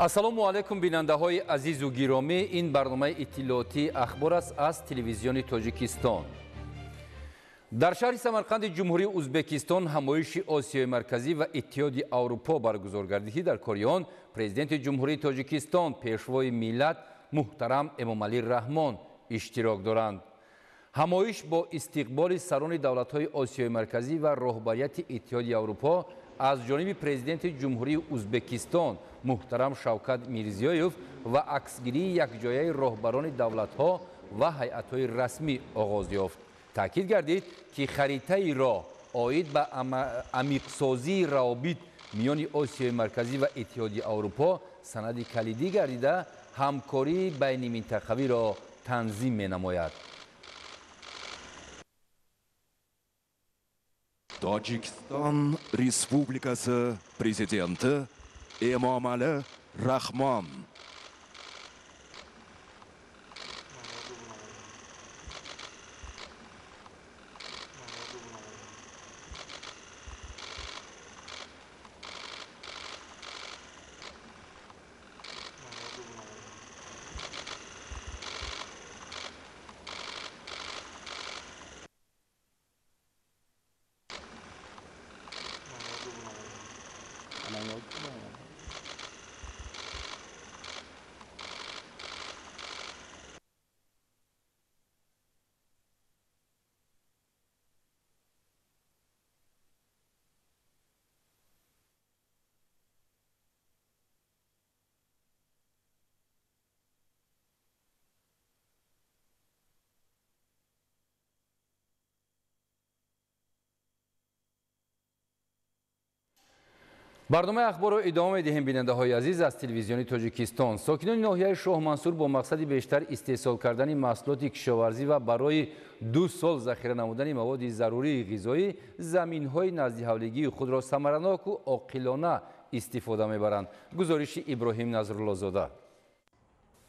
ассалому алайкум бинандаҳои азизу гиромӣ, ин барномаи иттилоотии ахбор аст аз телевизиони Тоҷикистон. Дар шаҳри Самарқанди Ҷумҳурии Узбекистон ҳамоиши Осиёи Марказӣ ва Иттиҳоди Аврупо баргузор гардидӣ. Дар кори он президенти Ҷумҳурии Тоҷикистон, пешвои миллат муҳтарам Эмомалӣ Раҳмон иштирок доранд. ҳамоиш бо истиқболи сарони давлатҳои Осиёи Марказӣ ва роҳбарияти Иттиҳоди Аврупо аз ҷониби президенти Ҷумҳурии Узбекистон муҳтарам Шавкат Мирзиёев ва аксгирии якҷояи роҳбарони давлатҳо ва ҳайъатҳои расмӣ оғоз ёфт. таъкид гардид, ки харитаи роҳ оид ба амиқсозии равобит миёни Осиёи Марказӣ ва Иттиҳоди Аврупо санади калидӣ гардида, ҳамкории байниминтақавиро танзим менамояд. Tojikiston Respublikasi Prezidenti Emomali Rahmon барномаи ахборро идома медиҳем. бинандаҳои азиз, аз телевизиони Тоҷикистон. сокинони ноҳияи Шоҳмансур бо мақсади бештар истеҳсол кардани маҳсулоти кишоварзӣ ва барои 2 сол захира намудани маводи зарурии ғизоӣ заминҳои назди ҳавлигии худро самараноку оқилона истифода мебаранд. гузориши Иброҳим Назруллозода.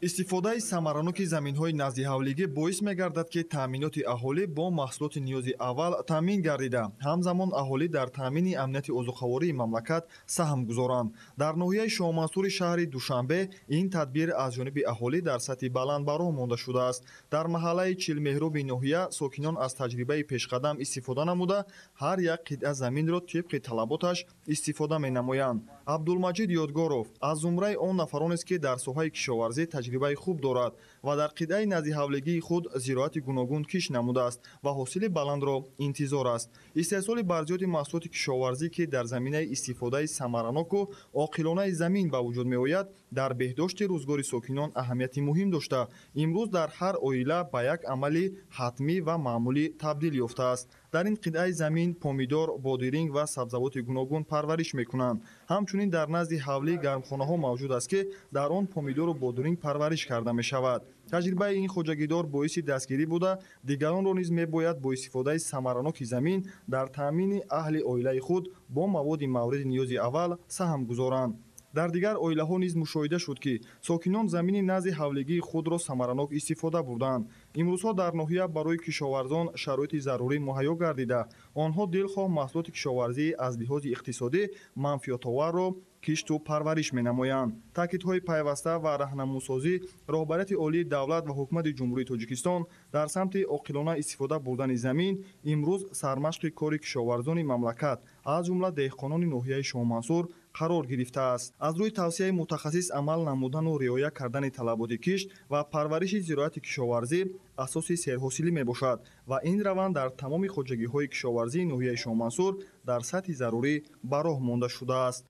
истифодаи самараноки заминҳои наздиҳавлигӣ боис мегардад, ки таъминоти аҳолӣ бо маҳсулоти ниёзи аввал таъмин гардида, ҳамзамон аҳолӣ дар таъмини амнияти озуқавории мамлакат саҳм гузоранд. Дар ноҳияи Шоҳмансури шаҳри Душанбе ин тадбир аз ҷониби аҳолӣ дар сатҳи баланд бароҳ монда шудааст. Дар маҳаллаи Чилмеҳроби ноҳия сокинон аз таҷрибаи пешқадам истифода намуда, ҳар як қитъа заминро тибқи талаботаш истифода менамоянд. Абдулмаҷид Ёдгоров аз зумраи он нафаронест, ки дар соҳаи кишоварзӣ таҷрибаи хуб дорад ва дар қитъаи наздиҳавлигии худ зироати гуногун киш намудааст ва ҳосили баландро интизор аст. истеҳсоли барзиёди маҳсулоти кишоварзӣ, ки дар заминаи истифодаи самараноку оқилонаи замин ба вуҷуд меояд, дар беҳдошти рӯзгори сокинон аҳамияти муҳим дошта, имрӯз дар ҳар оила ба як амали ҳатмӣ ва маъмулӣ табдил ёфтааст. дар ин қитъаи замин помидор, бодиринг ва сабзавоти гуногун парвариш мекунанд. ҳамчунин дар назди ҳавлӣ гармхонаҳо мавҷуд аст, ки дар он помидору бодиринг парвариш карда мешавад. таҷрибаи ин хоҷагидор боиси дастгирӣ буда, дигаронро низ мебояд бо истифодаи самараноки замин дар таъмини аҳли оилаи худ бо маводи мавриди ниёзи аввал саҳм гузоранд. дар дигар оилаҳо низ мушоҳида шуд, ки сокинон замини назди ҳавлигии худро самаранок истифода бурданд. имрӯзҳо дар ноҳия барои кишоварзон шароити зарурӣ муҳайё гардида, онҳо дилхоҳ маҳсулоти кишоварзӣ аз лиҳози иқтисодӣ манфиотоварро кишту парвариш менамоянд. таъкидҳои пайваста ва раҳнамусозӣ роҳбарияти олии давлат ва ҳукумати ҷумҳурии Тоҷикистон дар самти оқилона истифода бурдани замин имрӯз сармашқи кори кишоварзони мамлакат аз ҷумла деҳқонони ноҳияи Шоҳмансур қарор гирифтааст. аз рӯи тавсияи мутахассис амал намудану риоя кардани талаботи кишт ва парвариши зироати кишоварзӣ асоси серҳосилӣ мебошад ва ин раванд дар тамоми хоҷагиҳои кишоварзии ноҳияи Шоҳмансур дар сатҳи зарурӣ ба роҳ монда шудааст.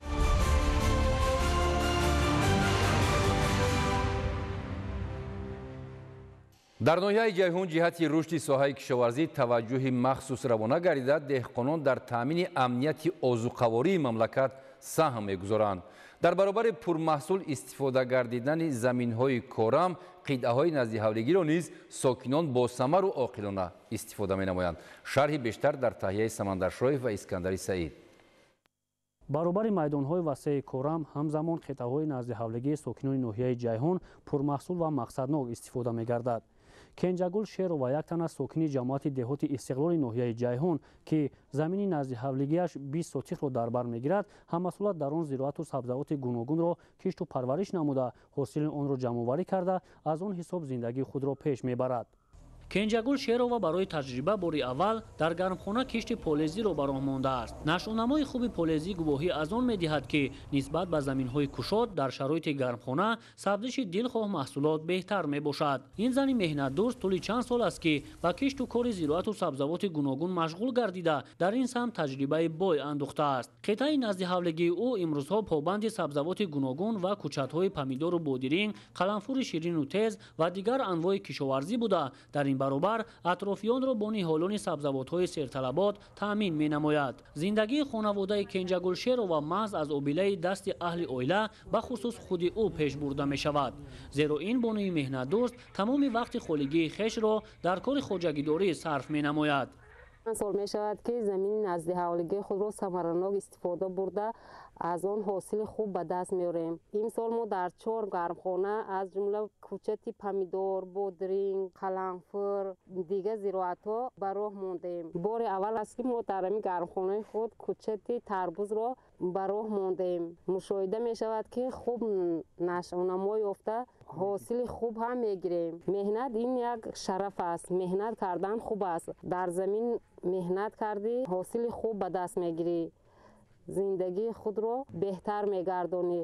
дар ноҳияи ҷайҳун ҷиҳати рушди соҳаи кишоварзӣ таваҷҷӯҳи махсус равона гардида, деҳқонон дар таъмини амнияти озуқавории мамлакат саҳм мегузоранд. дар баробари пурмаҳсул истифода гардидани заминҳои корам, қитъаҳои наздиҳавлигиро низ сокинон бо самару оқилона истифода менамоянд. шарҳи бештар дар таҳияи Самандаршоев ва Искандари Саид. баробари майдонҳои васеи корам, ҳамзамон қитъаҳои наздиҳавлигии сокинони ноҳияи ҷайҳун пурмаҳсул ва мақсаднок истифода мегардад. кенҷагул шерова як тан аз сокини ҷамоати деҳоти истиқлоли ноҳияи ҷайҳун ки замини назди ҳавлигиаш 20 сотихро дар бар мегирад ҳамасулат дар он зироату сабзавоти гуногунро кишту парвариш намуда ҳосили онро ҷамъоварӣ карда аз он ҳисоб зиндагии худро пеш мебарад. кенҷагул шерова барои таҷриба бори аввал дар гармхона кишти полезиро ба роҳ мондааст. нашъунамои хуби полезӣ гувоҳӣ аз он медиҳад ки нисбат ба заминҳои кушод дар шароити гармхона сабзиши дилхоҳ маҳсулот беҳтар мебошад. ин зани меҳнатдӯст тӯли чанд сол аст ки ба кишту кори зироату сабзавоти гуногун машғул гардида дар ин самт таҷрибаи бой андохтааст. қитъаи наздиҳавлигии ӯ имрӯзҳо побанди сабзавоти гуногун ва кӯчатҳои помидору бодиринг, қаламфури ширину тез ва дигар анвои кишоварзӣ буда дар ин баробар атрофиёнро бо ниҳолони сабзавотҳои серталабот таъмин менамояд. зиндагии хонаводаи кенҷагул шерова маҳз аз обилаи дасти аҳли оила ба хусус худи ӯ пеш бурда мешавад, зеро ин бонуи меҳнатдӯст тамоми вақти холигии хешро дар кори хоҷагидорӣ сарф менамояд. сол мешавад ки замини наздиҳавлигии худро самаранок истифода бурда аз он ҳосили хуб ба даст меорем. Имсол мо дар 4 гармхона аз ҷумла кӯчати помидор, бодринг, қаламфур, дигар зироатҳо ба роҳ мондем. Бори аввал аст ки мо дар ҳамин гармхонаи худ кӯчати тарбузро ба роҳ мондем. мушоҳида мешавад ки хуб нашъунамо ёфта ҳосили хуб ҳам мегирем. меҳнат ин як шараф аст. меҳнат кардан хуб аст. дар замин меҳнат кардӣ ҳосили хуб ба даст мегирӣ, зиндагии худро беҳтар мегардонӣ.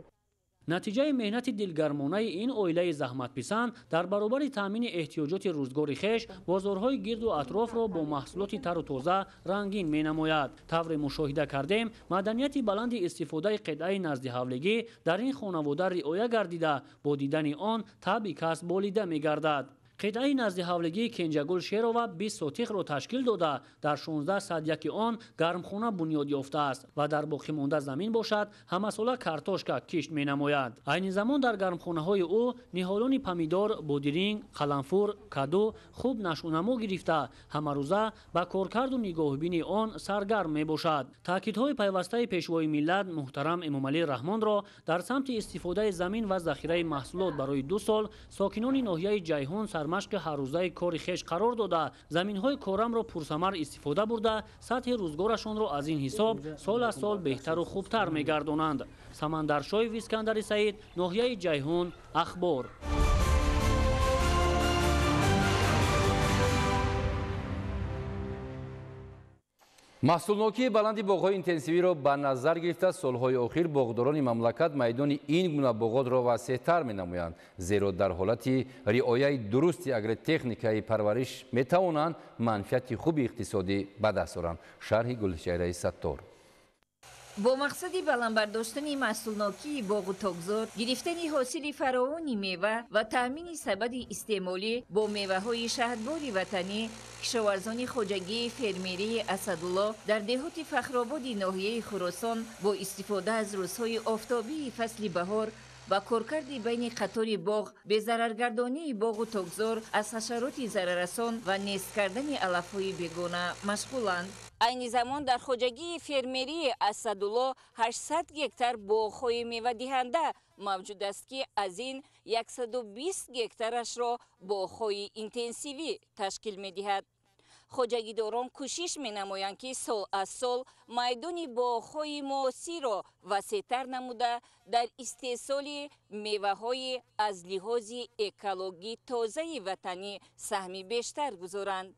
натиҷаи меҳнати дилгармонаи ин оилаи заҳматписанд дар баробари таъмини эҳтиёҷоти рӯзгори хеш бозорҳои гирду атрофро бо маҳсулоти тару тоза рангин менамояд. тавре мушоҳида кардем маданияти баланди истифодаи қитъаи наздиҳавлигӣ дар ин хонавода риоя гардида бо дидани он табъи касб болида мегардад. қитъаи наздиҳавлигии кенҷагул шерова 20 сотихро ташкил дода дар 16 садяки он гармхона бунёд ёфтааст ва дар боқимонда замин бошад ҳамасола картошка кишт менамояд. айни замон дар гармхонаҳои ӯ ниҳолони помидор, бодиринг, қаламфур, каду хуб нашъунамо гирифта ҳамарӯза ба коркарду нигоҳубини он саргарм мебошад. таъкидҳои пайвастаи пешвои миллат муҳтарам эмомалӣ раҳмонро дар самти истифодаи замин ва захираи маҳсулот барои 2 сол сокинони ноҳияи ҷайҳун машқи ҳаррӯзаи кори хеш қарор дода заминҳои корамро пурсамар истифода бурда сатҳи рӯзгорашонро аз ин ҳисоб сол аз сол беҳтару хубтар мегардонанд. Самандаршоев, Искандари Саид, ноҳияи ҷайҳун, ахбор. маҳсулнокии баланди боғҳои интенсивиро ба назар гирифта солҳои охир боғдорони мамлакат майдони ин гуна боғотро васеътар менамоянд, зеро дар ҳолати риояи дурусти агротехникаи парвариш метавонанд манфиати хуби иқтисодӣ ба даст оранд. шарҳи Гулчаҳраи Саттор. бо мақсади баландбардоштани маҳсулнокии боғу тогзор, гирифтани ҳосили фаровони мева ва таъмини сабади истеъмолӣ бо меваҳои шаҳрбори ватанӣ, кишоварзони хоҷагии фермерии Асадулло дар деҳоти Фахрободи ноҳияи Хуросон бо истифода аз рӯзҳои офтобии фасли баҳор ба коркарди байни қатори боғ, безараргардонии боғу тогзор аз ҳашароти зараррасон ва нест кардани алафҳои бегона машғуланд. айни замон дар хоҷагии фермерии Асадулло 800 гектар боғҳои мевадиҳанда мавҷуд аст ки аз ин 120 гектарашро боғҳои интенсивӣ ташкил медиҳад. хоҷагидорон кӯшиш менамоянд ки сол аз сол майдони боғҳои муосирро васеътар намуда дар истеҳсоли меваҳои аз лиҳози экологӣ тозаи ватанӣ саҳми бештар гузоранд.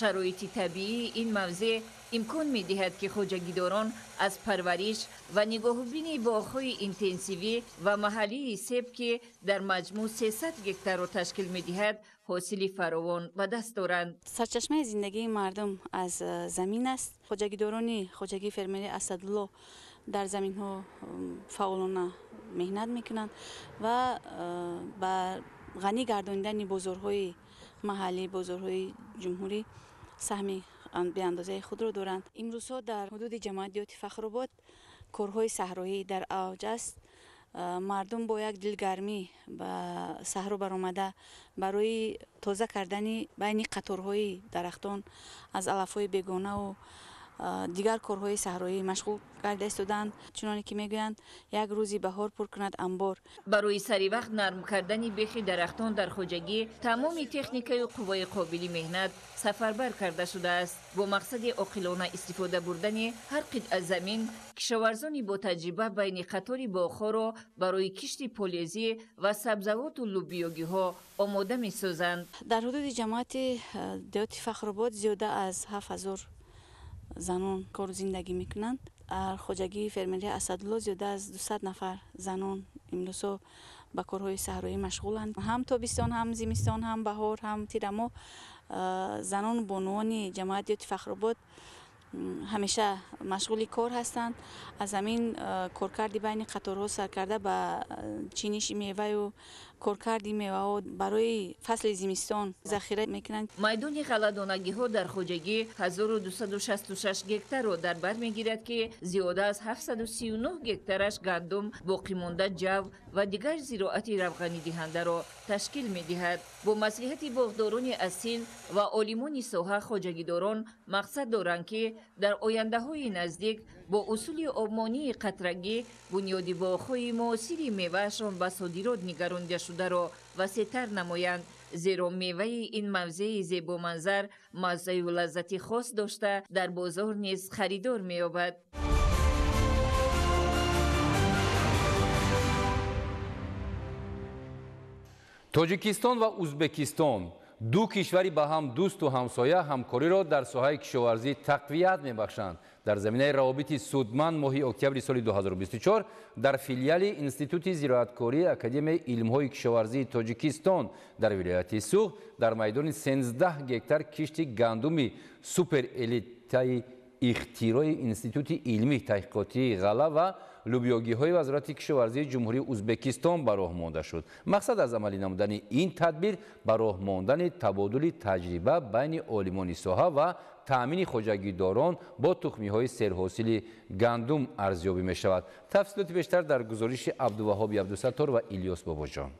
шароити табиии ин мавзеъ имкон медиҳад ки хоҷагидорон аз парвариш ва нигоҳубини боғҳои интенсивӣ ва маҳаллии себ ки дар маҷмӯъ 300 гектарро ташкил медиҳад ҳосили фаровон ба даст доранд. сарчашмаи зиндагии мардум аз замин аст. хоҷагидорони хоҷагии фермерии Асадулло дар заминҳо фаъолона меҳнат мекунанд ва ба ғанӣ гардонидани бозорҳои маҳаллӣ, бозорҳои ҷумҳурӣ саҳми беандозаи худро доранд. имрӯзҳо дар ҳудуди ҷамъиятиёти Фахробод корҳои саҳроӣ дар авҷ аст. мардум бо як дилгармӣ ба саҳро баромада барои тоза кардани байни қаторҳои дарахтон аз алафҳои бегонаву دیگر کارهای صحرایی مشغول کرده استودند. چنانه که میگویند یک روزی بهار پر کند انبار. برای سری وقت نرم کردن بیخ درختان در خوجگی تمام تکنیکای و قوای قابلی مهنت سفربر کرده شده است. با مقصد عاقلانه استفاده بردن هر قطعه زمین، کشاورزانی با تجربه بین قطار باغ‌ها را برای کشت پولیزی و سبزوات و لوبیاگی ها آماده می سازند. در حدود جماعت دهات فخرآباد زیاده از 7000 زنان کار و زندگی میکنند. در خوجگی فرمری اسدالله زیاده از 200 نفر زنان امروز به کارهای صحرایی مشغولند. هم تابستان، هم زمستان، هم بهار، هم تیرمو زنان بانوان جماعت دهات فخرآباد همیشه مشغول کار هستند. از همین کارکردی بین قطارها سر کرده به چینش میوه و کارکردی میوه برای فصل زمستان ذخیره میکنند. میدان غله‌دانگی ها در خوجگی 1266 گکتار را در بر میگیرد که زیاده از 739 گکتارش گندم، باقی مانده جو و دیگر زراعت روغنی دهنده را تشکیل میدهد. با مصلحت باغداران اصیل و عالمان ساحه خوجگیداران مقصد دارند که در آینده های نزدیک با اصول آبمانی قطرگی بنیاد باغ‌های معاصر میوهشان به صادرات نگرانده شده را وسیع‌تر نمایند، زیرا میوه این موضع زیبا منظر مزه و لذت خاص داشته در بازار نیز خریدار می‌یابد. توجیکستان و ازبکستان دو کشوری با هم دوست و همسایه همکاری را در ساحه کشاورزی تقویت می‌بخشند. در زمینه روابط سودمند ماه اکتبر سال 2024 در فیلیال انستیتوت زراعتکاری اکادمی علم‌های کشاورزی تاجیکستان در ولایت سوغ در میدان 13 گکتار کشت گندم سوپر الیتای اختراع انستیتوت علمی تحقیقاتی غله و لوبیاگی‌های وزارت کشاورزی جمهوری ازبکستان به راه مانده شد. مقصد از عملی نمودن این تدبیر به راه ماندن تبادل تجربه بین عالمان ساحه و تأمین خوجگیداران با تخمی‌های سرحاصل گندم ارزیابی می‌شود. تفصیلات بیشتر در گزارش عبدالوهاب عبدالستار و الیاس باباجان.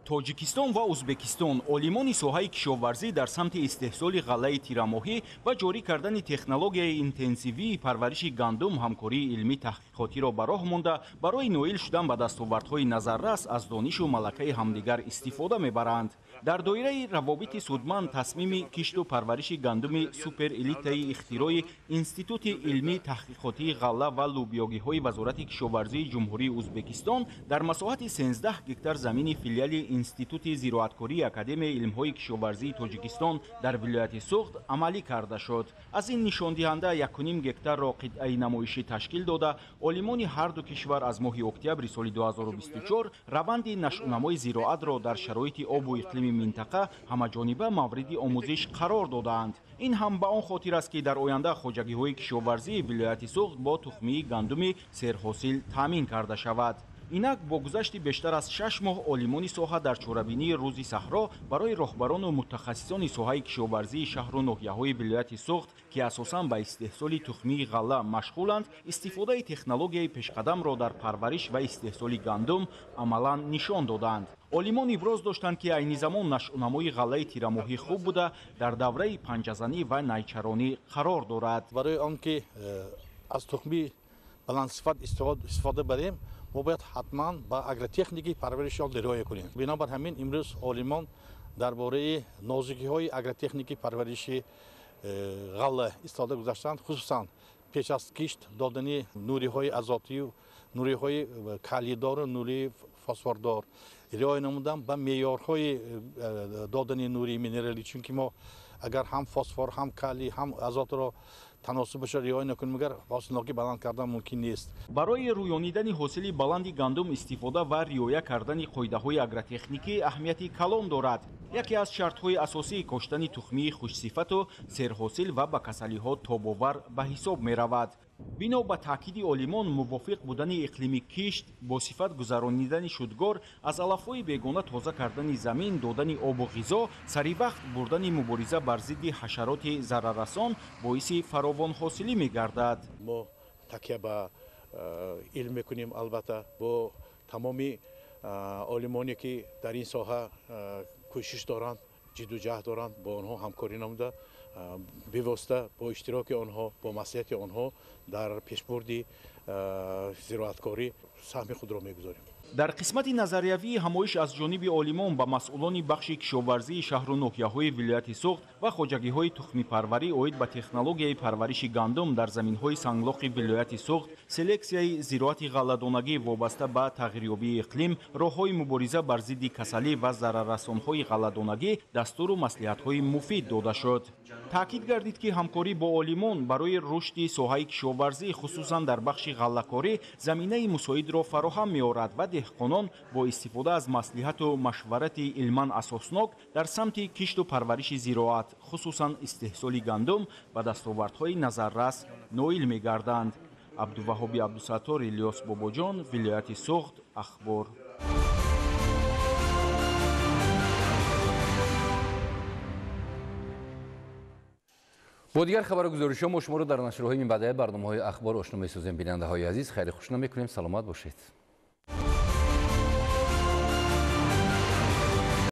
توجیکستان و ازبکستان عالمان ساحه کشاورزی در سمت استحصال غله تیرماهی و جاری کردن تکنولوژی اینتنسیوی پرورش گندم همکاری علمی تحقیقاتی را به راه مانده برای نائل شدن به دستاوردهای نظررس از دانش و ملکه همدیگر استفاده میبرند. در دایره روابط سودمند تصمیم کشت و پرورش گندم سوپر الیتای اختراع انستیتوت علمی تحقیقاتی غله و لوبیاگی‌های وزارت کشاورزی جمهوری ازبکستان در مساحت 13 گکتار زمین فیلیال انستیتوت زراعتکاری اکادمی علم‌های کشاورزی تاجیکستان در ولایت سوغد عملی کرده شد. از این نشان دهنده 1.5 گکتار را قطعه نمایشی تشکیل داده عالمان هر دو کشور از ماه اکتبر سال 2024 روند نشأونمای زراعت را در شرایط آب و اقلیم منطقه همه‌جانبه مورد آموزش قرار دادند. این هم به آن خاطر است که در آینده خوجگی‌های کشاورزی ولایت سوغد با تخمی گندم سرحاصل تامین کرده شود. اینک با گذشت بیشتر از 6 ماه عالمان ساحه در چوربینی روزی صحرا برای راهبران و متخصصان ساحه کشاورزی شهر و ناحیه‌های ولایت سوغد که اساساً به استحصال تخمی غله مشغولند استفاده تکنولوژی پیشقدم را در پرورش و استحصال گندم عملاً نشان دادند. عالمان ابراز داشتند که عین زمان نشأونمای غله تیرماهی خوب بوده در دوره پنجه‌زنی و نیچرانی قرار دارد. برای آنکه از تخمی بلندصفت استفاده بریم ما باید حتما با اگرتکنیکی پرورش آن رعایت کنیم. بنابر همین امروز عالمان درباره نازکی‌های اگرتکنیکی پرورش غله استفاده گذاشتند، خصوصا پیش از کشت دادن نوری‌های آزاتی و نوری‌های کالیدار و نوری فسفردار رعایت نمودن به معیارهای دادن نوری مینرالی، چون که ما اگر هم فسفر هم کالی هم آزات را تناسبش را رعایت نکنیم مگر حاصلناکی بلند کردن ممکن نیست. برای رویانیدن حاصل بلند گندم استفاده و رعایت کردن قاعده‌های اگرتکنیکی اهمیتی کلان دارد. یکی از شرط‌های اساسی کاشتن تخمی خوشصفت و سرحاصل و به کسلی‌ها تاب‌آور به حساب می‌رود. بنا به تاکید عالمان موافق بودن اقلیم کشت با صفت گذرانیدن شدگار از علف‌های بیگانه تازه کردن زمین، دادن آب و غذا، سری وقت بردن مبارزه بر ضد حشرات ضرررسان باعث فراوان حاصلی می‌گردد. ما تکیه به علم می‌کنیم، البته با تمامی عالمانی که در این ساحه کوشش دارند، جد و جهد دارند، با آنها همکاری نموده بواسطه با اشتراک آنها با مسئولیت آنها در پیشبرد زراعتکاری سهم خود را میگذاریم. در قسمت نظریوی همایش از جانب عالمان با مسئولان بخش کشاورزی شهر و ناحیه‌های ولایت سوخت و خواجگی‌های تخمی پروری اوید به تکنولوژیای پرورش گندم در زمین‌های سنگلاق ولایت سوخت، سلکسیای زراعت غله‌دانگی وابسته به تغییریابی اقلیم، راه‌های مبارزه بر ضد کسلی و ضرررسان‌های غله‌دانگی دستور و مصلحت‌های مفید داده شد. تاکید گردید که همکاری با عالمان برای رشد ساحه کشاورزی خصوصا در بخش غله‌کاری زمینه مساعد را فراهم می‌آورد و دهقانان با استفاده از مصلحت و مشورت علما اساسناک در سمت کشت و پرورش زراعت خصوصا استحصال گندم و دستاوردهای نظررس نائل می‌گردند. عبدالوهاب عبدالستار، الیاس باباجان، ولایت سوخت، اخبار. با دیگر خبر گزارش ما شما رو در نشرهای من بعد برنامه‌های اخبار آشنا می‌سازیم. بیننده‌های عزیز خیلی خوشنام می‌کنیم. سلامت باشید.